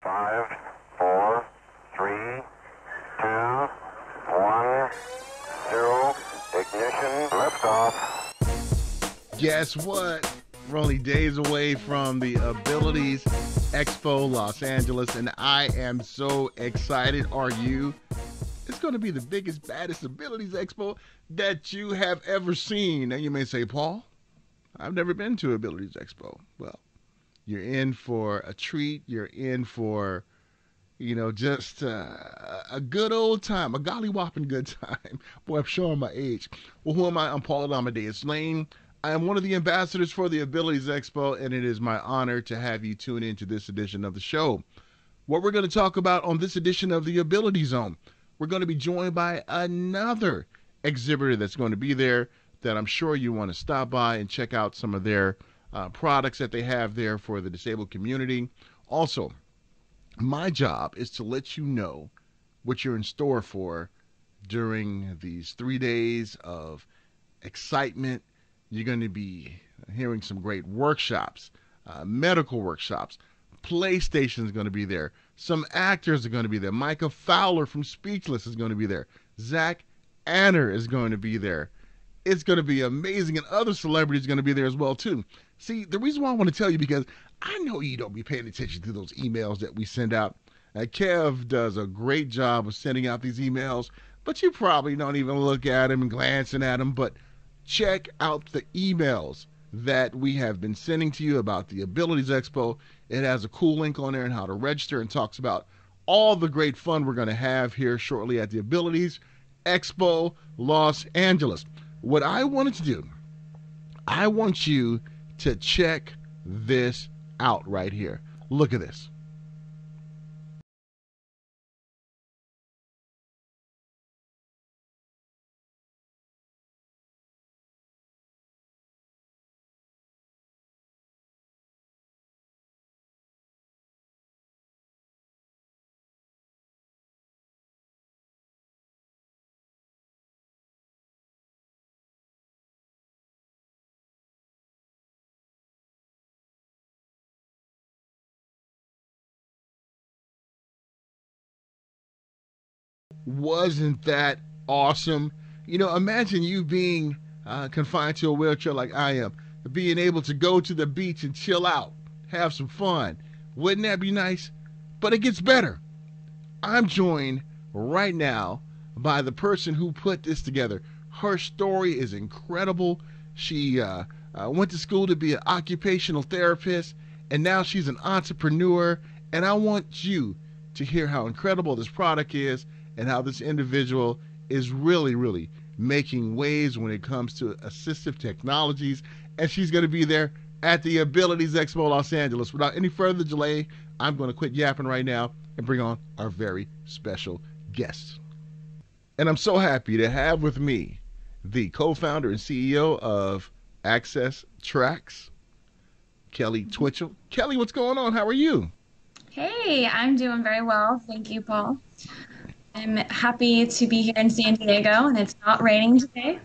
5, 4, 3, 2, 1, 0, ignition, liftoff. Guess what? We're only days away from the Abilities Expo Los Angeles, and I am so excited. Are you? It's going to be the biggest, baddest Abilities Expo that you have ever seen. Now you may say, Paul, I've never been to Abilities Expo. Well, you're in for a treat. You're in for, just a good old time, a golly-whopping good time. Boy, I'm showing my age. Well, who am I? I'm Paul Amadeus Lane. I am one of the ambassadors for the Abilities Expo, and it is my honor to have you tune into this edition of the show. What we're going to talk about on this edition of the Ability Zone, we're going to be joined by another exhibitor that's going to be there that I'm sure you want to stop by and check out some of their products that they have there for the disabled community. Also, my job is to let you know what you're in store for during these 3 days of excitement. You're going to be hearing some great workshops, medical workshops. PlayStation is going to be there. Some actors are going to be there. Micah Fowler from Speechless is going to be there. Zach Anner is going to be there. It's going to be amazing, and other celebrities are going to be there as well, too. See, the reason why I want to tell you, because I know you don't be paying attention to those emails that we send out. Kev does a great job of sending out these emails, but you probably don't even look at them and glancing at them. But check out the emails that we have been sending to you about the Abilities Expo. It has a cool link on there and how to register, and talks about all the great fun we're going to have here shortly at the Abilities Expo Los Angeles. What I wanted to do, I want you to check this out right here. Look at this. Wasn't that awesome? Imagine you being confined to a wheelchair like I am, being able to go to the beach and chill out, have some fun. Wouldn't that be nice? But it gets better. I'm joined right now by the person who put this together. Her story is incredible. She went to school to be an occupational therapist, and now she's an entrepreneur. And I want you to hear how incredible this product is, and how this individual is really, really making waves when it comes to assistive technologies. And she's going to be there at the Abilities Expo Los Angeles. Without any further delay, I'm going to quit yapping right now and bring on our very special guest. And I'm so happy to have with me the co-founder and CEO of Trax, Kelly Twitchell. Kelly, what's going on? How are you? Hey, I'm doing very well. Thank you, Paul. I'm happy to be here in San Diego, and it's not raining today.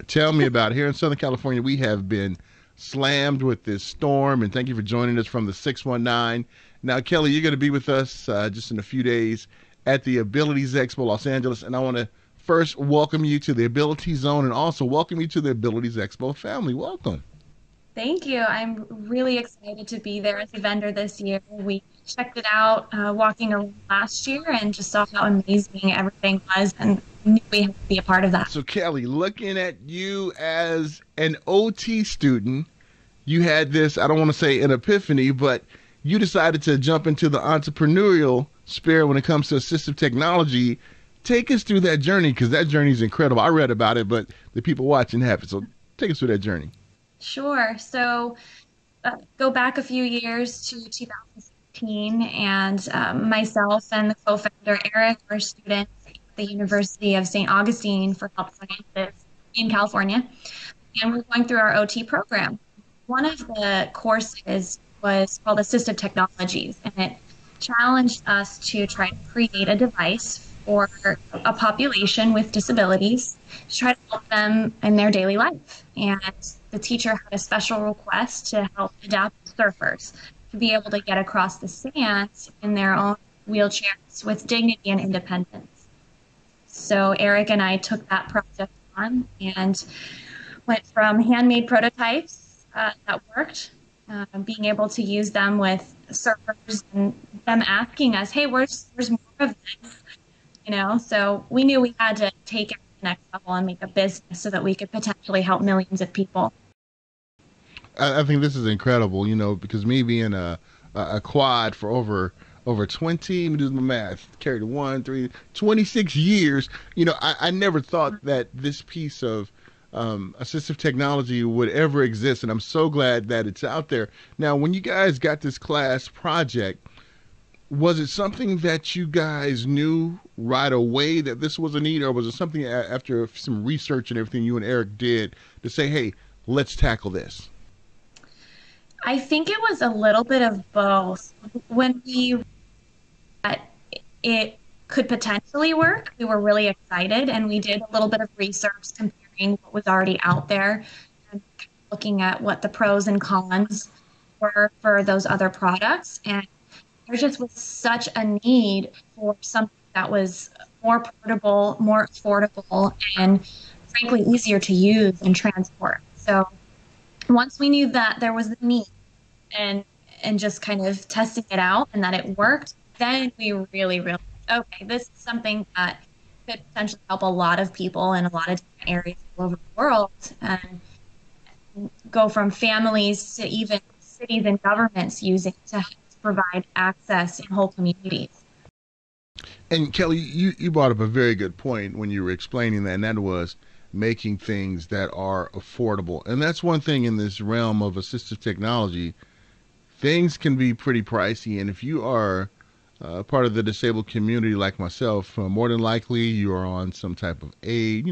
Tell me about it. Here in Southern California, we have been slammed with this storm, and thank you for joining us from the 619. Now, Kelly, you're going to be with us just in a few days at the Abilities Expo Los Angeles, and I want to first welcome you to the Ability Zone and also welcome you to the Abilities Expo family. Welcome. Thank you. I'm really excited to be there as a vendor this year. We checked it out walking around last year and just saw how amazing everything was, and knew we had to be a part of that. So Kelly, looking at you as an OT student, you had this, I don't want to say an epiphany, but you decided to jump into the entrepreneurial spirit when it comes to assistive technology. Take us through that journey, because that journey is incredible. I read about it, but the people watching haven't. So take us through that journey. Sure. So go back a few years to 2016, and myself and the co-founder Eric were students at the University of St. Augustine for Health Sciences in California, and we were going through our OT program. One of the courses was called Assistive Technologies, and it challenged us to try to create a device for a population with disabilities to try to help them in their daily life. And the teacher had a special request to help adapt surfers to be able to get across the sand in their own wheelchairs with dignity and independence. So Eric and I took that project on and went from handmade prototypes that worked, being able to use them with servers and them asking us, hey, where's more of this? So we knew we had to take it to the next level and make a business so that we could potentially help millions of people. I think this is incredible, because me being a quad for over 20, let me do my math, carried 26 years, I never thought that this piece of assistive technology would ever exist, and I'm so glad that it's out there. Now, when you guys got this class project, was it something that you guys knew right away that this was a need, or was it something after some research and everything you and Eric did to say, hey, let's tackle this? I think it was a little bit of both. When it could potentially work, we were really excited, and we did a little bit of research comparing what was already out there and looking at what the pros and cons were for those other products. And there just was such a need for something that was more portable, more affordable, and frankly easier to use and transport. So once we knew that there was a need and just kind of testing it out and that it worked, then we really realized, okay, this is something that could potentially help a lot of people in a lot of different areas all over the world, and go from families to even cities and governments using to provide access in whole communities. And Kelly, you brought up a very good point when you were explaining that, and that was making things that are affordable. And that's one thing in this realm of assistive technology. Things can be pretty pricey, and if you are part of the disabled community like myself, more than likely you are on some type of aid.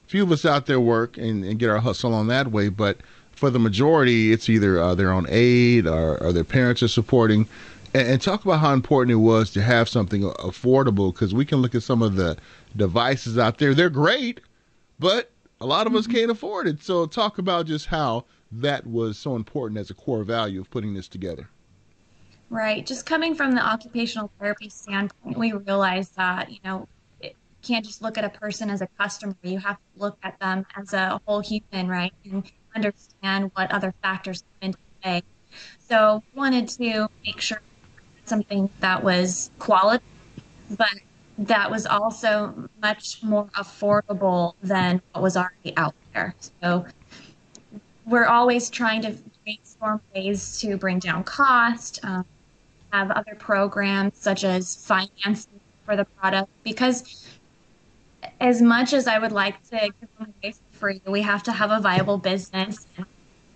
Few of us out there work and get our hustle on that way, but for the majority, it's either they're on aid or their parents are supporting. And talk about how important it was to have something affordable, because we can look at some of the devices out there. They're great, but a lot of us can't afford it. So talk about just how that was so important as a core value of putting this together. Right. Just coming from the occupational therapy standpoint, we realized that, you can't just look at a person as a customer. You have to look at them as a whole human, right? And understand what other factors come into play. So wanted to make sure something that was quality, but that was also much more affordable than what was already out there. So we're always trying to brainstorm ways to bring down cost, have other programs such as financing for the product, because as much as I would like to give them away for free, we have to have a viable business and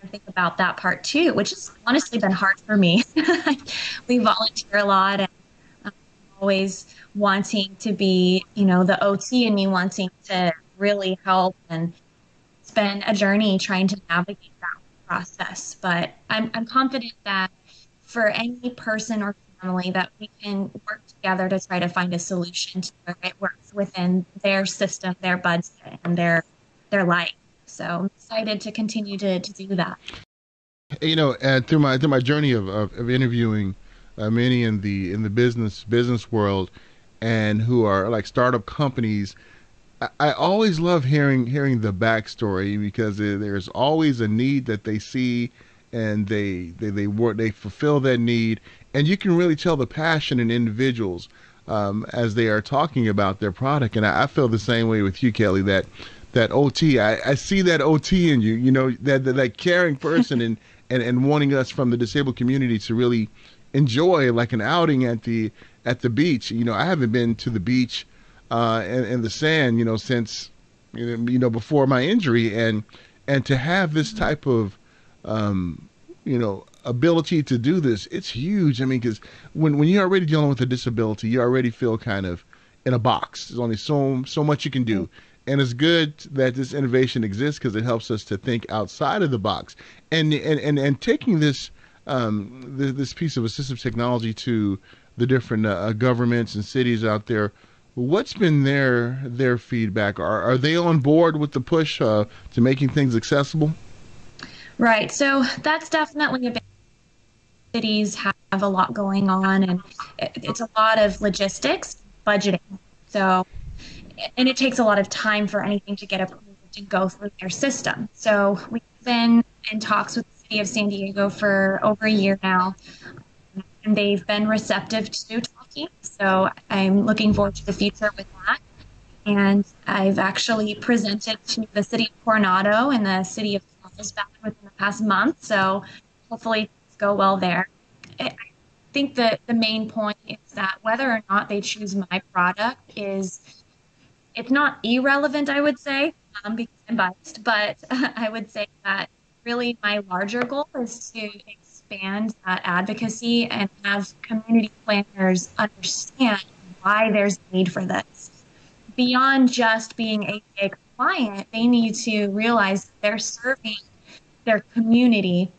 think about that part too, which has honestly been hard for me. We volunteer a lot, and always wanting to be, the OT in me wanting to really help, and it's been a journey trying to navigate that process. But I'm confident that for any person or family that we can work together to try to find a solution to where it works within their system, their budget, and their life. So I'm excited to continue to do that. Through my journey of interviewing many in the business world, and who are like startup companies, I always love hearing the backstory, because there's always a need that they see, and they fulfill that need, and you can really tell the passion in individuals as they are talking about their product. And I feel the same way with you, Kelly, that OT, I see that OT in you, that caring person and wanting us from the disabled community to really enjoy like an outing at the beach. I haven't been to the beach in the sand, since, before my injury, and to have this type of, ability to do this, it's huge. I mean, because when you're already dealing with a disability, you already feel kind of in a box. There's only so much you can do. And it's good that this innovation exists, because it helps us to think outside of the box. And taking this this piece of assistive technology to the different governments and cities out there, what's been their feedback? Are they on board with the push to making things accessible? Right. So that's definitely a big cities have a lot going on, and it's a lot of logistics, budgeting. So, and it takes a lot of time for anything to get approved and go through their system. So we've been in talks with the city of San Diego for over a year now, and they've been receptive to talking. So I'm looking forward to the future with that. And I've actually presented to the city of Coronado and the city of Carlsbad within the past month. So hopefully things go well there. I think that the main point is that whether or not they choose my product it's not irrelevant, I would say, because I'm biased, but I would say that really my larger goal is to expand that advocacy and have community planners understand why there's a need for this. Beyond just being ADA compliant, they need to realize that they're serving their community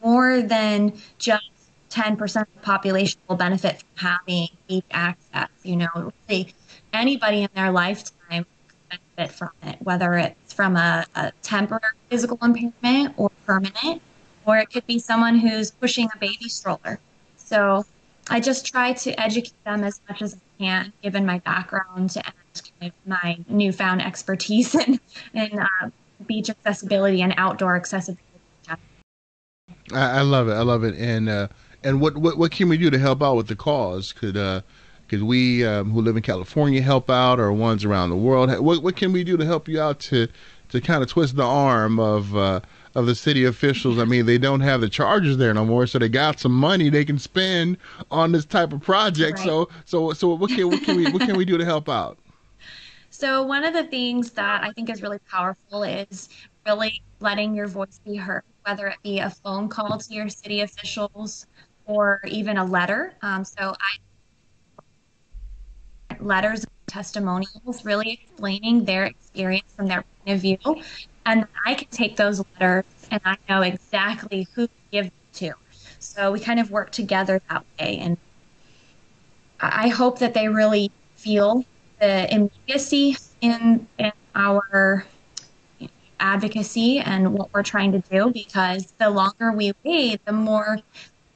more than just 10% of the population will benefit from having deep access. Really anybody in their lifetime can benefit from it, whether it's from a temporary physical impairment or permanent, or it could be someone who's pushing a baby stroller. So I just try to educate them as much as I can, given my background and kind of my newfound expertise in beach accessibility and outdoor accessibility. I love it. I love it. And what can we do to help out with the cause? Could we who live in California help out, or ones around the world? What can we do to help you out to kind of twist the arm of the city officials? I mean, they don't have the charges there no more, so they got some money they can spend on this type of project. Right. So what can we do to help out? So one of the things that I think is really powerful is really letting your voice be heard, whether it be a phone call to your city officials or even a letter. So letters and testimonials really explaining their experience from their point of view. And I can take those letters and I know exactly who to give them to. So we kind of work together that way. And I hope that they really feel the immediacy in our advocacy and what we're trying to do, because the longer we wait, the more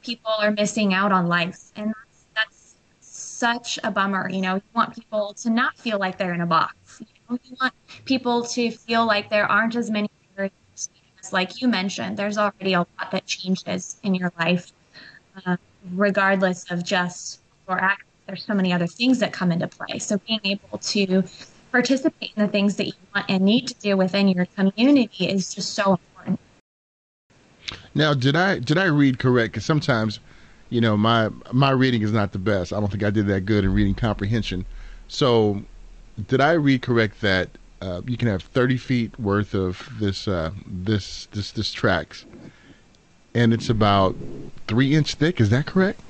people are missing out on life. And that's such a bummer. You want people to not feel like they're in a box. You want people to feel like there aren't as many barriers. Like you mentioned, there's already a lot that changes in your life, regardless of just your access. There's so many other things that come into play. So being able to participate in the things that you want and need to do within your community is just so important. Now, did I read correct? Because sometimes, my reading is not the best. I don't think I did that good in reading comprehension. So, did I read correct that you can have 30 feet worth of this Trax, and it's about 3-inch thick? Is that correct?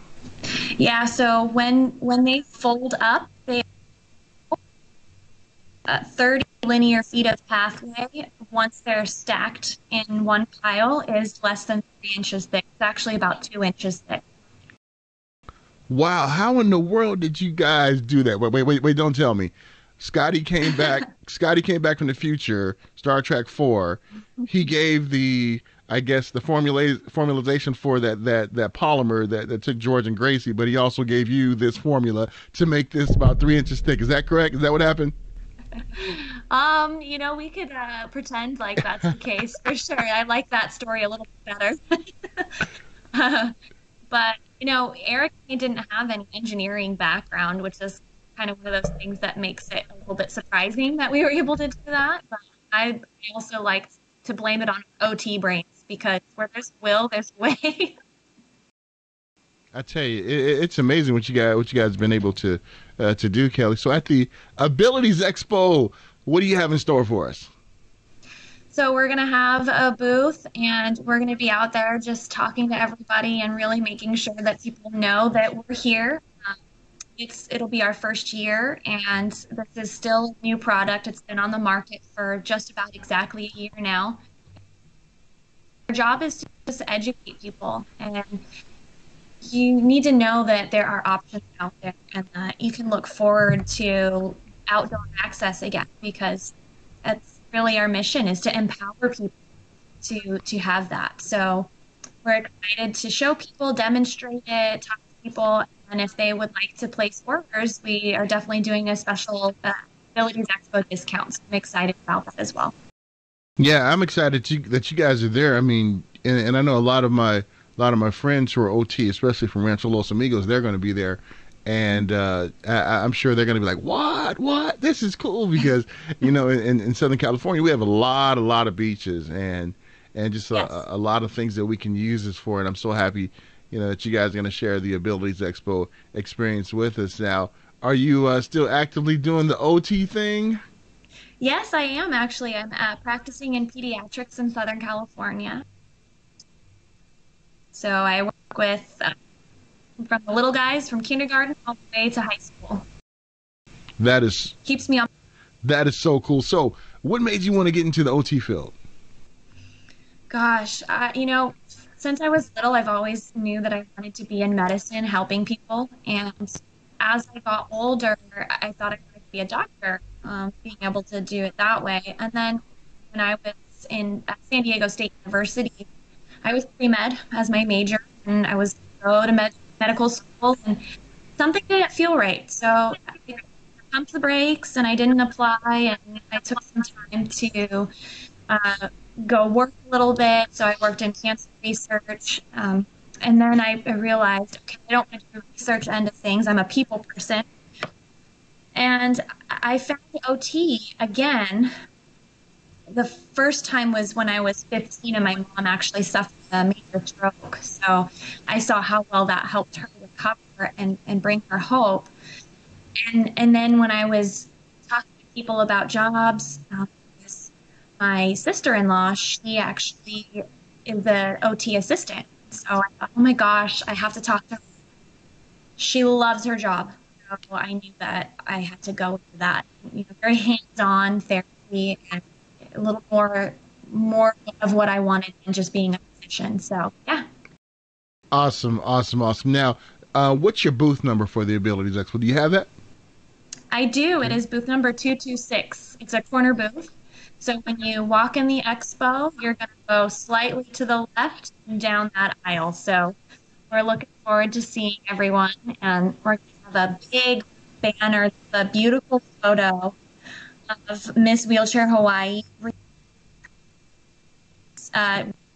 Yeah. So when they fold up, they 30 linear feet of pathway, once they're stacked in one pile, is less than 3 inches thick. It's actually about 2 inches thick. Wow. How in the world did you guys do that? Wait, don't tell me. Scotty came back from the future, Star Trek 4. He gave the formulation for that polymer that took George and Gracie, but he also gave you this formula to make this about 3 inches thick. Is that correct? Is that what happened? We could pretend like that's the case for sure. I like that story a little bit better. But, Eric didn't have any engineering background, which is kind of one of those things that makes it a little bit surprising that we were able to do that. But I also like to blame it on OT brains, because where there's will, there's way. I tell you, it's amazing what you guys have been able to do, Kelly. So at the Abilities Expo, what do you have in store for us? So we're going to have a booth, and we're going to be out there just talking to everybody and really making sure that people know that we're here. It'll be our first year, and this is still a new product. It's been on the market for just about exactly a year now. Our job is to just educate people, and you need to know that there are options out there, and that you can look forward to outdoor access again, because that's really our mission, is to empower people to have that. So we're excited to show people, demonstrate it, talk to people, and if they would like to place orders, we are definitely doing a special Abilities Expo discount. So I'm excited about that as well. Yeah, I'm excited that you guys are there. I mean, and I know a lot of my friends who are OT, especially from Rancho Los Amigos, they're going to be there, and I'm sure they're going to be like, "What? This is cool," because in Southern California we have a lot of beaches and just Yes. a lot of things that we can use this for. And I'm so happy, that you guys are going to share the Abilities Expo experience with us. Now, are you still actively doing the OT thing? Yes, I am actually. I'm practicing in pediatrics in Southern California. So I work with from the little guys from kindergarten all the way to high school. Keeps me on. That is so cool. So, what made you want to get into the OT field? Gosh, since I was little, I've always knew that I wanted to be in medicine, helping people. And as I got older, I thought I wanted to be a doctor, being able to do it that way. And then when I was at San Diego State University, I was pre-med as my major, and I was go to medical school, and something didn't feel right. So I pumped the brakes, and I didn't apply, and I took some time to go work a little bit. So I worked in cancer research, and then I realized, okay, I don't want to do the research end of things. I'm a people person. And I found OT again. The first time was when I was 15 and my mom actually suffered a major stroke. So I saw how well that helped her recover and bring her hope. And then when I was talking to people about jobs, my sister-in-law, she actually is an OT assistant. So I thought, oh my gosh, I have to talk to her. She loves her job. So I knew that I had to go with that. Very hands-on therapy and a little more of what I wanted than just being a physician. So yeah. Awesome. Now, what's your booth number for the Abilities Expo? Do you have that? I do. It is booth number 226. It's a corner booth. So when you walk in the expo, you're going to go slightly to the left and down that aisle. So we're looking forward to seeing everyone. And we're going to have a big banner, a beautiful photo of Miss Wheelchair Hawaii.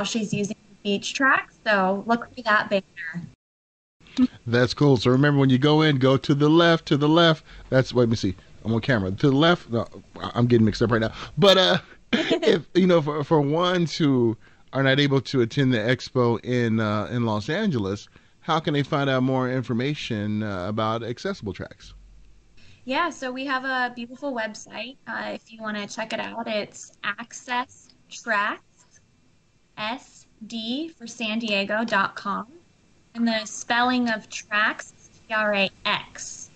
She's using the beach track. So look for that banner. That's cool. So remember, when you go in, go to the left. Wait, let me see. I'm on camera. To the left. No, I'm getting mixed up right now. But if for ones who are not able to attend the expo in Los Angeles, how can they find out more information about Accessible Trax? Yeah, so we have a beautiful website. If you want to check it out, it's Access Trax, SD for San Diego.com. And the spelling of Trax is Trax.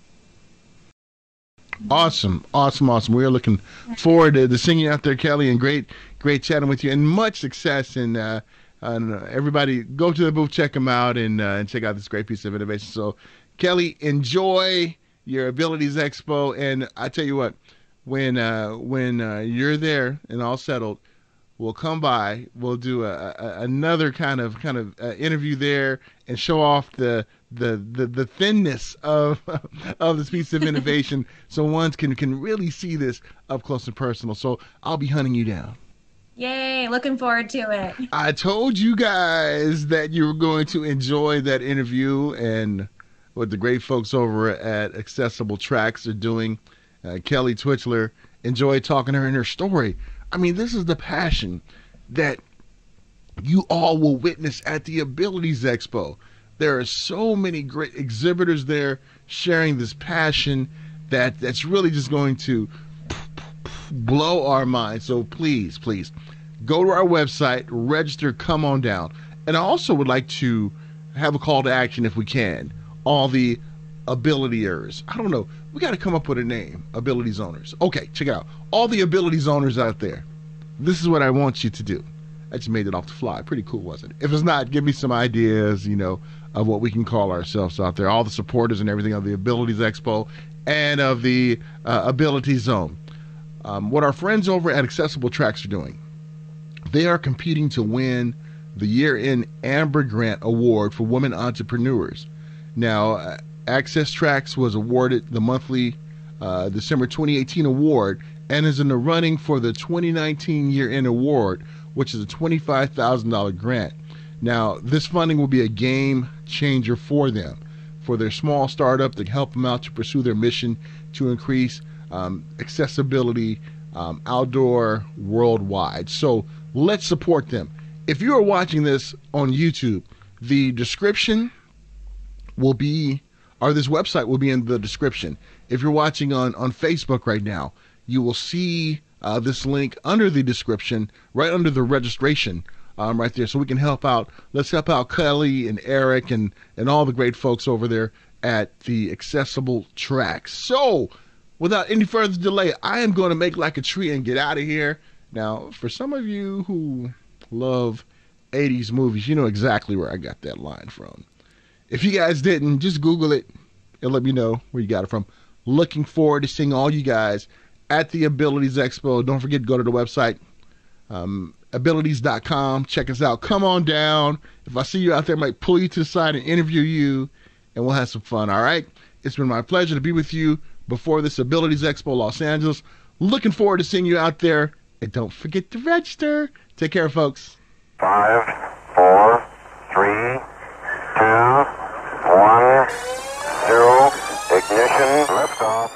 Awesome. We are looking forward to seeing you out there, Kelly, and great chatting with you, and much success. And everybody, go to the booth, check them out, and check out this great piece of innovation. So, Kelly, enjoy your Abilities Expo, and I tell you what, when you're there and all settled, we'll come by. We'll do another kind of interview there and show off the thinness of this piece of innovation, so ones can really see this up close and personal. So I'll be hunting you down. Yay! Looking forward to it. I told you guys that you were going to enjoy that interview and what the great folks over at Accessible Trax are doing. Kelly Twitchell, enjoyed talking to her and her story. I mean, this is the passion that you all will witness at the Abilities Expo. There are so many great exhibitors there sharing this passion that's really just going to blow our minds. So please go to our website, register, come on down. And I also would like to have a call to action, if we can. All the abilityers. I don't know. We got to come up with a name. Abilities owners. Okay, check it out. All the abilities owners out there. This is what I want you to do. I just made it off the fly. Pretty cool, wasn't it? If it's not, give me some ideas, of what we can call ourselves out there. All the supporters and everything of the Abilities Expo and of the Ability Zone. What our friends over at Accessible Trax are doing, they are competing to win the Year-End Amber Grant Award for Women Entrepreneurs. Now, Access Trax was awarded the monthly December 2018 award and is in the running for the 2019 Year-End Award, which is a $25,000 grant. Now, this funding will be a game changer for them, for their small startup, to help them out to pursue their mission to increase accessibility outdoor worldwide. So let's support them. If you are watching this on YouTube, the description will be, or this website will be in the description. If you're watching on Facebook right now, you will see this link under the description, right under the registration, right there, so we can help out. Let's help out Kelly and Eric and all the great folks over there at the Accessible Trax. So, without any further delay, I am going to make like a tree and get out of here. Now, for some of you who love 80s movies, you know exactly where I got that line from. If you guys didn't, just Google it and let me know where you got it from. Looking forward to seeing all you guys at the Abilities Expo. Don't forget to go to the website, abilities.com. Check us out. Come on down. If I see you out there, I might pull you to the side and interview you, and we'll have some fun, all right? It's been my pleasure to be with you before this Abilities Expo Los Angeles. Looking forward to seeing you out there, and don't forget to register. Take care, folks. 5, 4, 3, 2, 1, 0, ignition, liftoff.